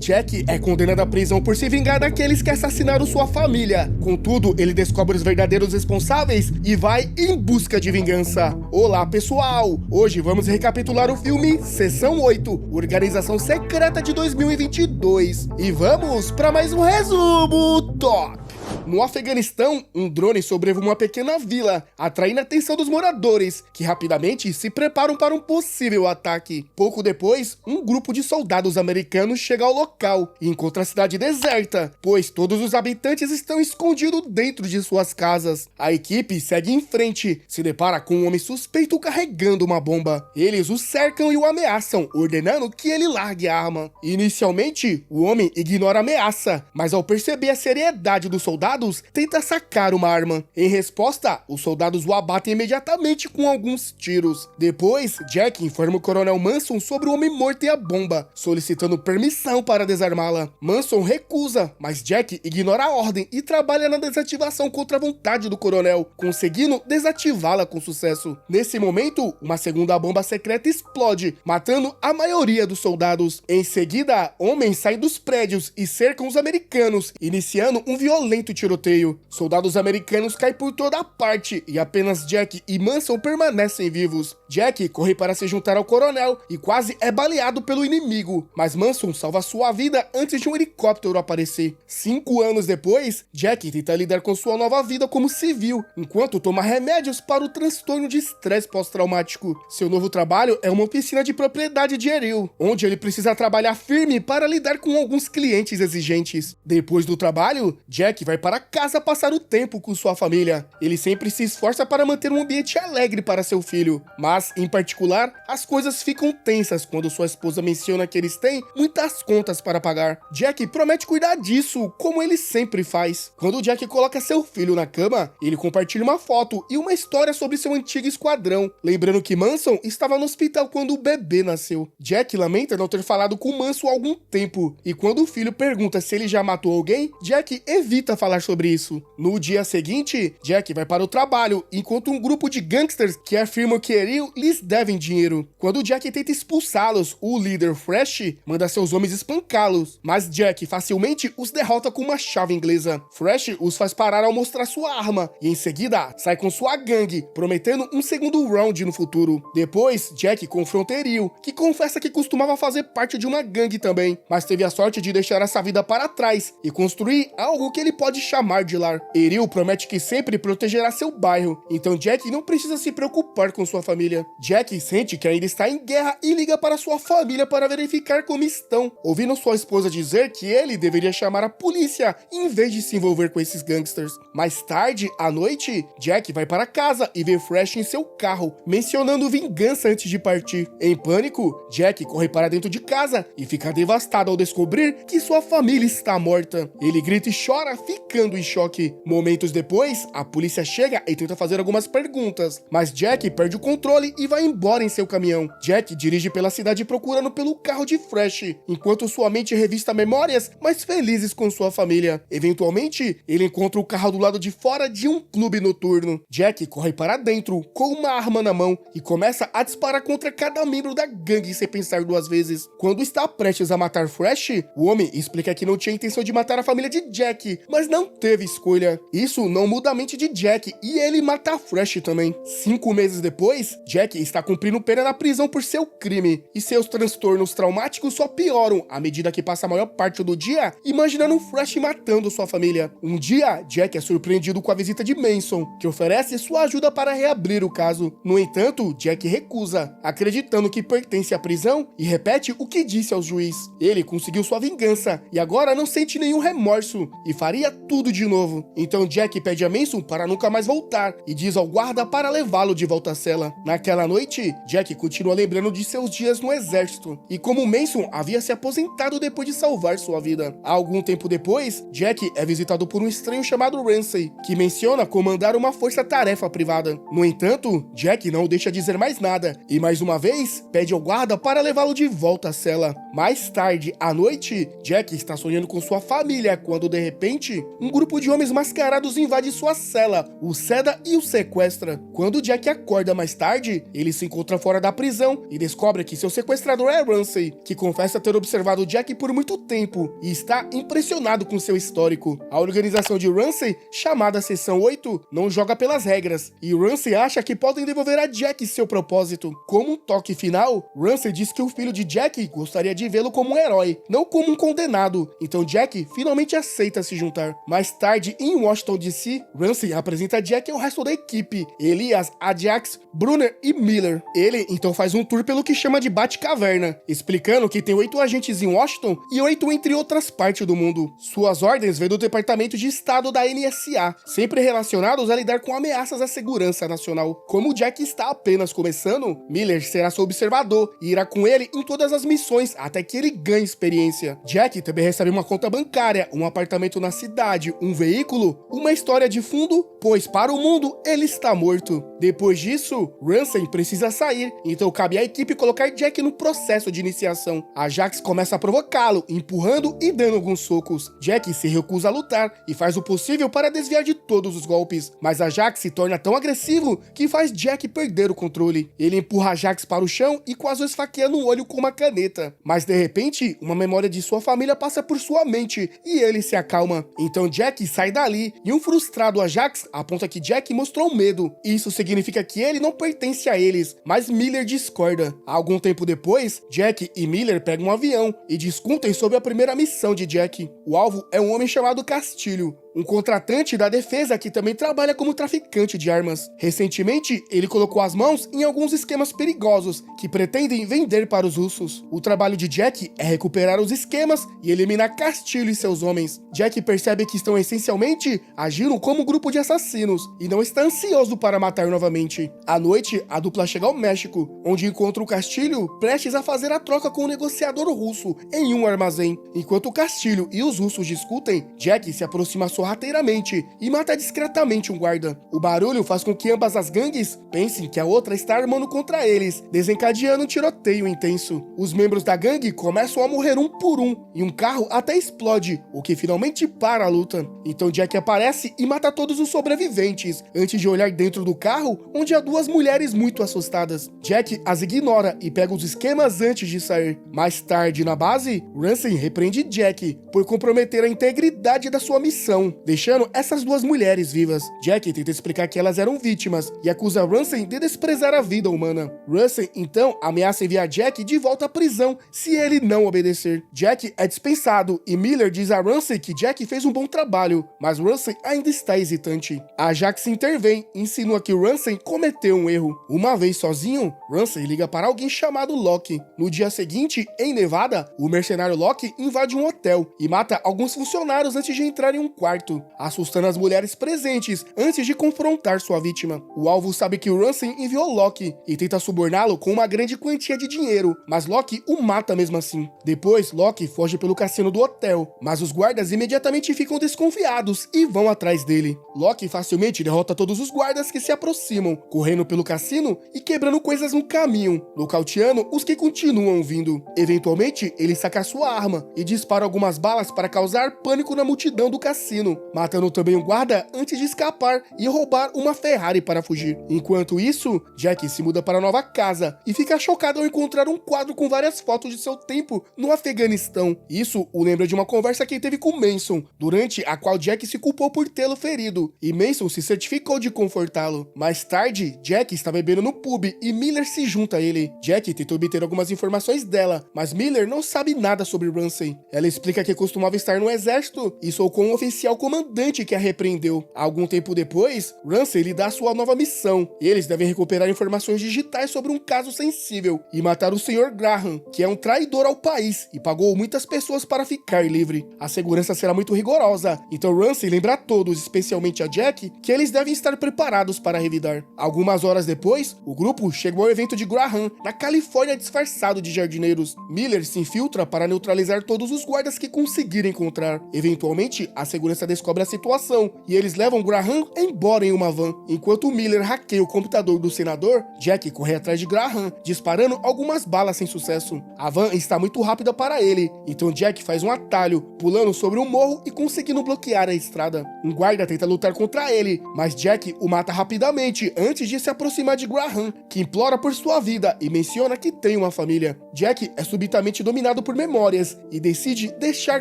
Jack é condenado à prisão por se vingar daqueles que assassinaram sua família. Contudo, ele descobre os verdadeiros responsáveis e vai em busca de vingança. Olá, pessoal! Hoje vamos recapitular o filme Seção 8, Organização Secreta de 2022. E vamos para mais um resumo top! No Afeganistão, um drone sobrevoa uma pequena vila, atraindo a atenção dos moradores, que rapidamente se preparam para um possível ataque. Pouco depois, um grupo de soldados americanos chega ao local e encontra a cidade deserta, pois todos os habitantes estão escondidos dentro de suas casas. A equipe segue em frente, se depara com um homem suspeito carregando uma bomba. Eles o cercam e o ameaçam, ordenando que ele largue a arma. Inicialmente, o homem ignora a ameaça, mas ao perceber a seriedade dos soldados, tenta sacar uma arma. Em resposta, os soldados o abatem imediatamente com alguns tiros. Depois, Jack informa o Coronel Manson sobre o homem morto e a bomba, solicitando permissão para desarmá-la. Manson recusa, mas Jack ignora a ordem e trabalha na desativação contra a vontade do coronel, conseguindo desativá-la com sucesso. Nesse momento, uma segunda bomba secreta explode, matando a maioria dos soldados. Em seguida, homens saem dos prédios e cercam os americanos, iniciando um violento tiroteio. Soldados americanos caem por toda parte e apenas Jack e Manson permanecem vivos. Jack corre para se juntar ao coronel e quase é baleado pelo inimigo, mas Manson salva sua vida antes de um helicóptero aparecer. 5 anos depois, Jack tenta lidar com sua nova vida como civil, enquanto toma remédios para o transtorno de estresse pós-traumático. Seu novo trabalho é uma oficina de propriedade de Eril, onde ele precisa trabalhar firme para lidar com alguns clientes exigentes. Depois do trabalho, Jack vai para casa passar o tempo com sua família. Ele sempre se esforça para manter um ambiente alegre para seu filho, mas, em particular, as coisas ficam tensas quando sua esposa menciona que eles têm muitas contas para pagar. Jack promete cuidar disso, como ele sempre faz. Quando Jack coloca seu filho na cama, ele compartilha uma foto e uma história sobre seu antigo esquadrão, lembrando que Manson estava no hospital quando o bebê nasceu. Jack lamenta não ter falado com Manson há algum tempo, e quando o filho pergunta se ele já matou alguém, Jack evita falar sobre isso. No dia seguinte, Jack vai para o trabalho e encontra um grupo de gangsters que afirmam que Eril lhes devem dinheiro. Quando Jack tenta expulsá-los, o líder Fresh manda seus homens espancá-los, mas Jack facilmente os derrota com uma chave inglesa. Fresh os faz parar ao mostrar sua arma e em seguida sai com sua gangue, prometendo um segundo round no futuro. Depois, Jack confronta Eril, que confessa que costumava fazer parte de uma gangue também, mas teve a sorte de deixar essa vida para trás e construir algo que ele pode chamar de lar. Eril promete que sempre protegerá seu bairro, então Jack não precisa se preocupar com sua família. Jack sente que ainda está em guerra e liga para sua família para verificar como estão, ouvindo sua esposa dizer que ele deveria chamar a polícia em vez de se envolver com esses gangsters. Mais tarde, à noite, Jack vai para casa e vê Fresh em seu carro, mencionando vingança antes de partir. Em pânico, Jack corre para dentro de casa e fica devastado ao descobrir que sua família está morta. Ele grita e chora, ficando em choque. Momentos depois, a polícia chega e tenta fazer algumas perguntas, mas Jack perde o controle e vai embora em seu caminhão. Jack dirige pela cidade procurando pelo carro de Fresh, enquanto sua mente revista memórias mais felizes com sua família. Eventualmente, ele encontra o carro do lado de fora de um clube noturno. Jack corre para dentro, com uma arma na mão, e começa a disparar contra cada membro da gangue sem pensar 2 vezes. Quando está prestes a matar Fresh, o homem explica que não tinha intenção de matar a família de Jack, mas não teve escolha. Isso não muda a mente de Jack e ele mata a Fresh também. 5 meses depois, Jack está cumprindo pena na prisão por seu crime, e seus transtornos traumáticos só pioram à medida que passa a maior parte do dia imaginando Fresh matando sua família. Um dia, Jack é surpreendido com a visita de Manson, que oferece sua ajuda para reabrir o caso. No entanto, Jack recusa, acreditando que pertence à prisão, e repete o que disse ao juiz. Ele conseguiu sua vingança e agora não sente nenhum remorso e faria tudo de novo. Então Jack pede a Manson para nunca mais voltar e diz ao guarda para levá-lo de volta à cela. Naquela noite, Jack continua lembrando de seus dias no exército e como Manson havia se aposentado depois de salvar sua vida. Algum tempo depois, Jack é visitado por um estranho chamado Ramsey, que menciona comandar uma força-tarefa privada. No entanto, Jack não o deixa dizer mais nada e mais uma vez pede ao guarda para levá-lo de volta à cela. Mais tarde, à noite, Jack está sonhando com sua família quando de repente um grupo de homens mascarados invade sua cela, o seda e o sequestra. Quando Jack acorda mais tarde, ele se encontra fora da prisão e descobre que seu sequestrador é Ramsay, que confessa ter observado Jack por muito tempo e está impressionado com seu histórico. A organização de Ramsay, chamada Seção 8, não joga pelas regras, e Ramsay acha que podem devolver a Jack seu propósito. Como um toque final, Ramsay diz que o filho de Jack gostaria de vê-lo como um herói, não como um condenado, então Jack finalmente aceita se juntar. Mais tarde, em Washington DC, Ramsay apresenta Jack ao resto da equipe, Elias, Ajax, Brunner e Miller. Ele então faz um tour pelo que chama de Batcaverna, explicando que tem 8 agentes em Washington e 8 entre outras partes do mundo. Suas ordens vêm do Departamento de Estado da NSA, sempre relacionados a lidar com ameaças à segurança nacional. Como Jack está apenas começando, Miller será seu observador e irá com ele em todas as missões até que ele ganhe experiência. Jack também recebe uma conta bancária, um apartamento na cidade, um veículo, uma história de fundo, pois para o mundo ele está morto. Depois disso, Ramsay precisa sair, então cabe à equipe colocar Jack no processo de iniciação. Ajax começa a provocá-lo, empurrando e dando alguns socos. Jack se recusa a lutar e faz o possível para desviar de todos os golpes, mas Ajax se torna tão agressivo que faz Jack perder o controle. Ele empurra Ajax para o chão e quase o esfaqueia no olho com uma caneta. Mas de repente, uma memória de sua família passa por sua mente e ele se acalma. Então Jack sai dali e um frustrado Ajax aponta que Jack mostrou medo. Isso significa que ele não pertence a eles, mas Miller discorda. Algum tempo depois, Jack e Miller pegam um avião e discutem sobre a primeira missão de Jack. O alvo é um homem chamado Castilho, um contratante da defesa que também trabalha como traficante de armas. Recentemente, ele colocou as mãos em alguns esquemas perigosos que pretendem vender para os russos. O trabalho de Jack é recuperar os esquemas e eliminar Castilho e seus homens. Jack percebe que estão essencialmente agindo como um grupo de assassinos e não está ansioso para matar novamente. À noite, a dupla chega ao México, onde encontra o Castilho prestes a fazer a troca com o negociador russo em um armazém. Enquanto o Castilho e os russos discutem, Jack se aproxima sorrateiramente e mata discretamente um guarda. O barulho faz com que ambas as gangues pensem que a outra está armando contra eles, desencadeando um tiroteio intenso. Os membros da gangue começam a morrer um por um e um carro até explode, o que finalmente para a luta. Então Jack aparece e mata todos os sobreviventes, antes de olhar dentro do carro, onde há 2 mulheres muito assustadas. Jack as ignora e pega os esquemas antes de sair. Mais tarde, na base, Ramsay repreende Jack por comprometer a integridade da sua missão, deixando essas 2 mulheres vivas. Jack tenta explicar que elas eram vítimas e acusa Ramsay de desprezar a vida humana. Ramsay, então, ameaça enviar Jack de volta à prisão se ele não obedecer. Jack é dispensado e Miller diz a Ramsay que Jack fez um bom trabalho, mas Ramsay ainda está hesitante. Ajax intervém e insinua que Ramsay cometeu um erro. Uma vez sozinho, Ramsay liga para alguém chamado Locke. No dia seguinte, em Nevada, o mercenário Locke invade um hotel e mata alguns funcionários antes de entrar em um quarto, assustando as mulheres presentes antes de confrontar sua vítima. O alvo sabe que Ramsay enviou Locke e tenta suborná-lo com uma grande quantia de dinheiro, mas Locke o mata mesmo assim. Depois, Locke foge pelo cassino do hotel, mas os guardas imediatamente ficam desconfiados e vão atrás dele. Locke facilmente derrota todos os guardas que se aproximam, correndo pelo cassino e quebrando coisas no caminho, nocauteando os que continuam vindo. Eventualmente, ele saca sua arma e dispara algumas balas para causar pânico na multidão do cassino, matando também um guarda antes de escapar e roubar uma Ferrari para fugir. Enquanto isso, Jack se muda para a nova casa e fica chocado ao encontrar um quadro com várias fotos de seu tempo no Afeganistão. Isso o lembra de uma conversa que teve com Manson, durante a qual Jack se culpou por tê-lo ferido, e Manson se certificou de confortá-lo. Mais tarde, Jack está bebendo no pub e Miller se junta a ele. Jack tenta obter algumas informações dela, mas Miller não sabe nada sobre Ramsay. Ela explica que costumava estar no exército e sou com um oficial comandante que a repreendeu. Algum tempo depois, Ramsay lhe dá sua nova missão, e eles devem recuperar informações digitais sobre um caso sensível e matar o Sr. Graham, que é um traidor ao país e pagou muitas pessoas para ficar livre. A segurança será muito rigorosa, então Ramsay lembra a todos, especialmente a Jack, que eles devem estar preparados para revidar. Algumas horas depois, o grupo chegou ao evento de Graham, na Califórnia, disfarçado de jardineiros. Miller se infiltra para neutralizar todos os guardas que conseguir encontrar. Eventualmente, a segurança descobre a situação e eles levam Graham embora em uma van. Enquanto Miller hackeia o computador do senador, Jack corre atrás de Graham, disparando algumas balas sem sucesso. A van está muito rápida para ele, então Jack faz um atalho, pulando sobre um morro e conseguindo bloquear a estrada. Um guarda tenta lutar contra ele, mas Jack o mata rapidamente antes de se aproximar de Graham, que implora por sua vida e menciona que tem uma família. Jack é subitamente dominado por memórias e decide deixar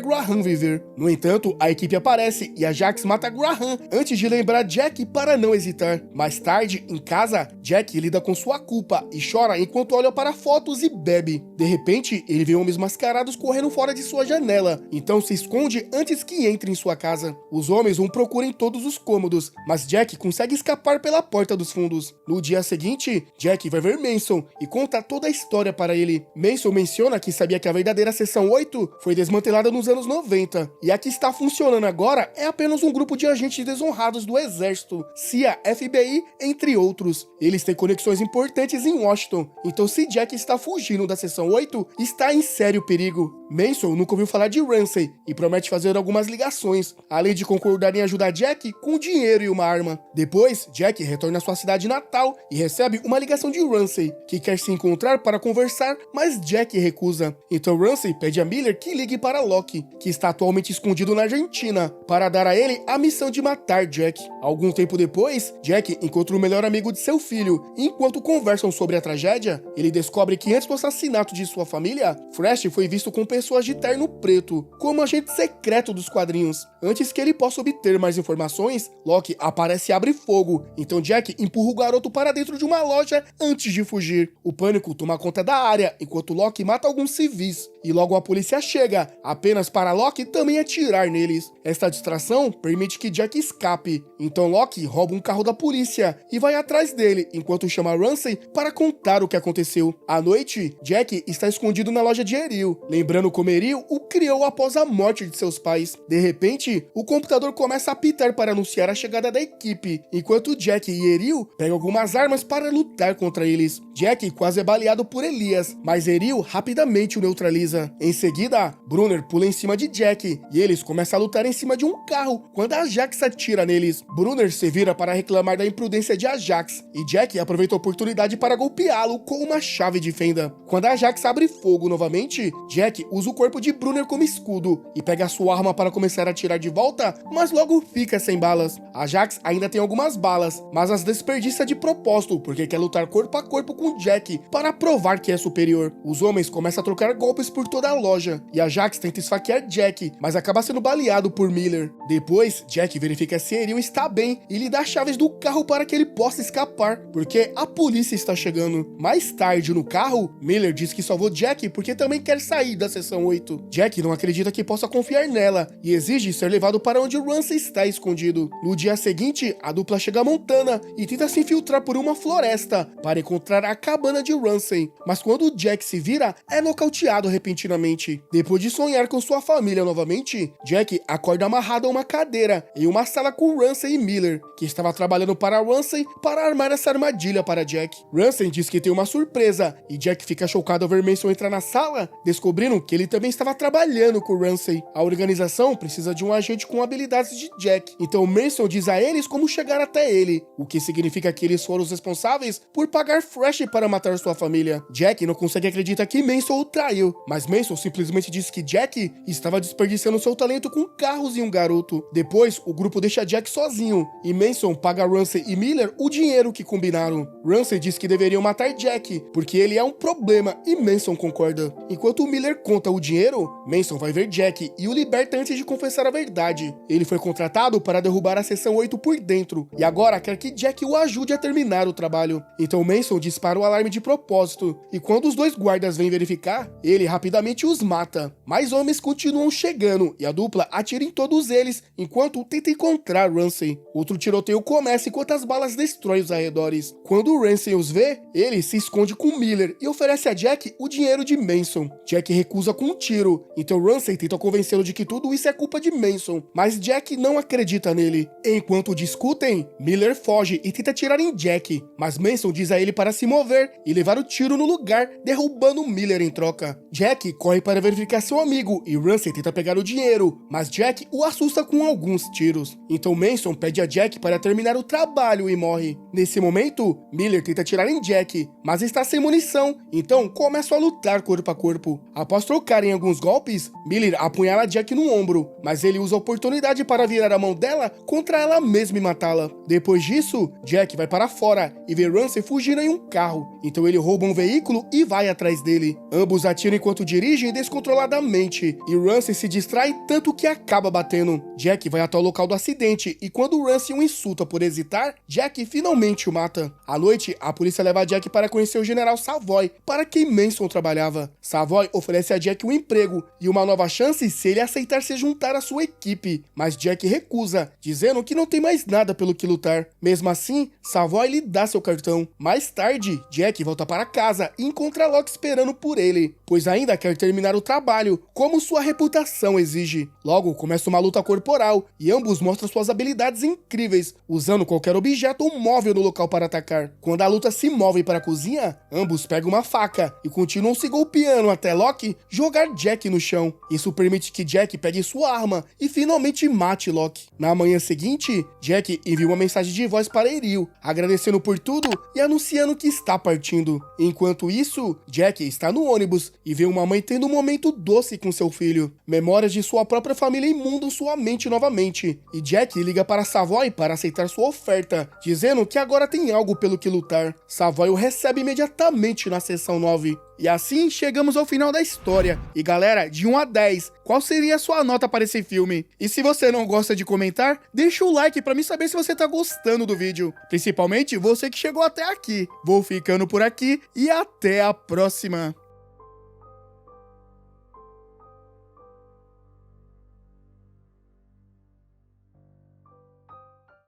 Graham viver. No entanto, a equipe aparece e a Jax mata Graham antes de lembrar Jack para não hesitar. Mais tarde, em casa, Jack lida com sua culpa e chora enquanto olha para fotos e bebe. De repente, ele vê homens mascarados correndo fora de sua janela, então se esconde antes que entre em sua casa. Os homens o procuram em todos os cômodos, mas Jack consegue escapar pela porta dos fundos. No dia seguinte, Jack vai ver Manson e conta toda a história para ele. Manson menciona que sabia que a verdadeira Seção 8 foi desmantelada nos anos 90, e a que está funcionando agora é apenas um grupo de agentes desonrados do exército, CIA, FBI, entre outros. Eles têm conexões importantes em Washington, então se Jack está fugindo da Seção 8, está em sério perigo. Manson nunca ouviu falar de Ramsey e promete fazer algumas ligações, além de concordar em ajudar Jack com dinheiro e uma arma. Depois, Jack retorna à sua cidade natal e recebe uma ligação de Ramsey, que quer se encontrar para conversar, mas Jack recusa. Então Ramsey pede a Miller que ligue para Locke, que está atualmente escondido na Argentina, para dar a ele a missão de matar Jack. Algum tempo depois, Jack encontra o melhor amigo de seu filho, e enquanto conversam sobre a tragédia, ele descobre que antes do assassinato de sua família, Flash foi visto com pessoas de terno preto, como agente secreto dos quadrinhos. Antes que ele possa obter mais informações, Locke aparece e abre fogo, então Jack empurra o garoto para dentro de uma loja antes de fugir. O pânico toma conta da área, enquanto Locke mata alguns civis, e logo a polícia chega, apenas para Locke também atirar neles. Esta distração permite que Jack escape, então Locke rouba um carro da polícia e vai atrás dele, enquanto chama Ramsey para contar o que aconteceu. À noite, Jack está escondido na loja de Eril, lembrando como Eril o criou após a morte de seus pais. De repente, o computador começa a apitar para anunciar a chegada da equipe, enquanto Jack e Eril pegam algumas armas para lutar contra eles. Jack quase é baleado por Elias, mas Eril rapidamente o neutraliza. Em seguida, Brunner pula em cima de Jack, e eles começam a lutar em cima de um carro, quando a Ajax atira neles. Brunner se vira para reclamar da imprudência de Ajax, e Jack aproveita a oportunidade para golpeá-lo com uma chave de fenda. Quando a Ajax abre fogo novamente, Jack usa o corpo de Brunner como escudo, e pega sua arma para começar a atirar de volta, mas logo fica sem balas. A Ajax ainda tem algumas balas, mas as desperdiça de propósito, porque quer lutar corpo a corpo com Jack, para provar que é superior. Os homens começam a trocar golpes por toda a loja, e a Ajax tenta esfaquear Jack, mas acaba sendo baleado por Miller. Depois, Jack verifica se Eril está bem e lhe dá chaves do carro para que ele possa escapar, porque a polícia está chegando. Mais tarde, no carro, Miller diz que salvou Jack porque também quer sair da Seção 8. Jack não acredita que possa confiar nela e exige ser levado para onde Ramsey está escondido. No dia seguinte, a dupla chega a Montana e tenta se infiltrar por uma floresta para encontrar a cabana de Ramsey, mas quando Jack se vira, é nocauteado repentinamente. Depois de sonhar com sua família novamente, Jack acorda amarrado a uma cadeira em uma sala com Ramsey e Miller, que estava trabalhando para Ramsey para armar essa armadilha para Jack. Ramsey diz que tem uma surpresa, e Jack fica chocado ao ver Manson entrar na sala, descobrindo que ele também estava trabalhando com Ramsey. A organização precisa de um agente com habilidades de Jack, então Manson diz a eles como chegar até ele, o que significa que eles foram os responsáveis por pagar Flash para matar sua família. Jack não consegue acreditar que Manson o traiu, mas Manson simplesmente diz que Jack estava desperdiçando seu talento com carros e um garoto. Depois, o grupo deixa Jack sozinho, e Manson paga Ramsey e Miller o dinheiro que combinaram. Ramsey diz que deveriam matar Jack, porque ele é um problema, e Manson concorda. Enquanto Miller conta o dinheiro, Manson vai ver Jack e o liberta antes de confessar a verdade. Ele foi contratado para derrubar a Seção 8 por dentro, e agora quer que Jack o ajude a terminar o trabalho. Então Manson dispara o alarme de propósito, e quando os dois guardas vêm verificar, ele rapidamente os mata. Mais homens continuam chegando, e a dupla atira em todos eles, enquanto tenta encontrar Ramsey. Outro tiroteio começa enquanto as balas destroem os arredores. Quando Ramsey os vê, ele se esconde com Miller e oferece a Jack o dinheiro de Manson. Jack recusa com um tiro, então Ramsey tenta convencê-lo de que tudo isso é culpa de Manson, mas Jack não acredita nele. Enquanto discutem, Miller foge e tenta atirar em Jack, mas Manson diz a ele para se mover e levar o tiro no lugar, derrubando Miller em troca. Jack corre para verificar seu amigo e Ramsey tenta pegar o dinheiro, mas Jack o assusta com alguns tiros. Então Manson pede a Jack para terminar o trabalho e morre. Nesse momento, Miller tenta atirar em Jack, mas está sem munição, então começa a lutar corpo a corpo. Após trocarem alguns golpes, Miller apunhala Jack no ombro, mas ele usa a oportunidade para virar a mão dela contra ela mesma e matá-la. Depois disso, Jack vai para fora e vê Ramsey fugindo em um carro, então ele rouba um veículo e vai atrás dele. Ambos atiram enquanto dirigem descontroladamente, e Ramsey se distrai tanto que acaba batendo. Jack vai até o local do acidente, e quando Ramsey o insulta por hesitar, Jack finalmente o mata. À noite, a polícia leva Jack para conhecer o General Savoy, para quem Manson trabalhava. Savoy oferece a Jack um emprego e uma nova chance se ele aceitar se juntar à sua equipe, mas Jack recusa, dizendo que não tem mais nada pelo que lutar. Mesmo assim, Savoy lhe dá seu cartão. Mais tarde, Jack volta para casa e encontra Locke esperando por ele, pois ainda quer terminar o trabalho, como sua reputação exige. Logo, começa uma luta corporal, e ambos mostram suas habilidades incríveis, usando qualquer objeto ou móvel no local para atacar. Quando a luta se move para a cozinha, ambos pegam uma faca e continuam se golpeando até Locke jogar Jack no chão. Isso permite que Jack pegue sua arma e finalmente mate Locke. Na manhã seguinte, Jack envia uma mensagem de voz para Eril, agradecendo por tudo e anunciando que está partindo. Enquanto isso, Jack está no ônibus e vê uma mãe tendo um momento doce com seu filho. Memórias de sua própria família inundam sua mente novamente, e Jack liga para Savoy para aceitar sua oferta, dizendo que agora tem algo pelo que lutar. Savoy o recebe imediatamente na sessão 9. E assim chegamos ao final da história. E galera, de 1 a 10, qual seria a sua nota para esse filme? E se você não gosta de comentar, deixa o like para me saber se você tá gostando do vídeo. Principalmente você que chegou até aqui. Vou ficando por aqui e até a próxima.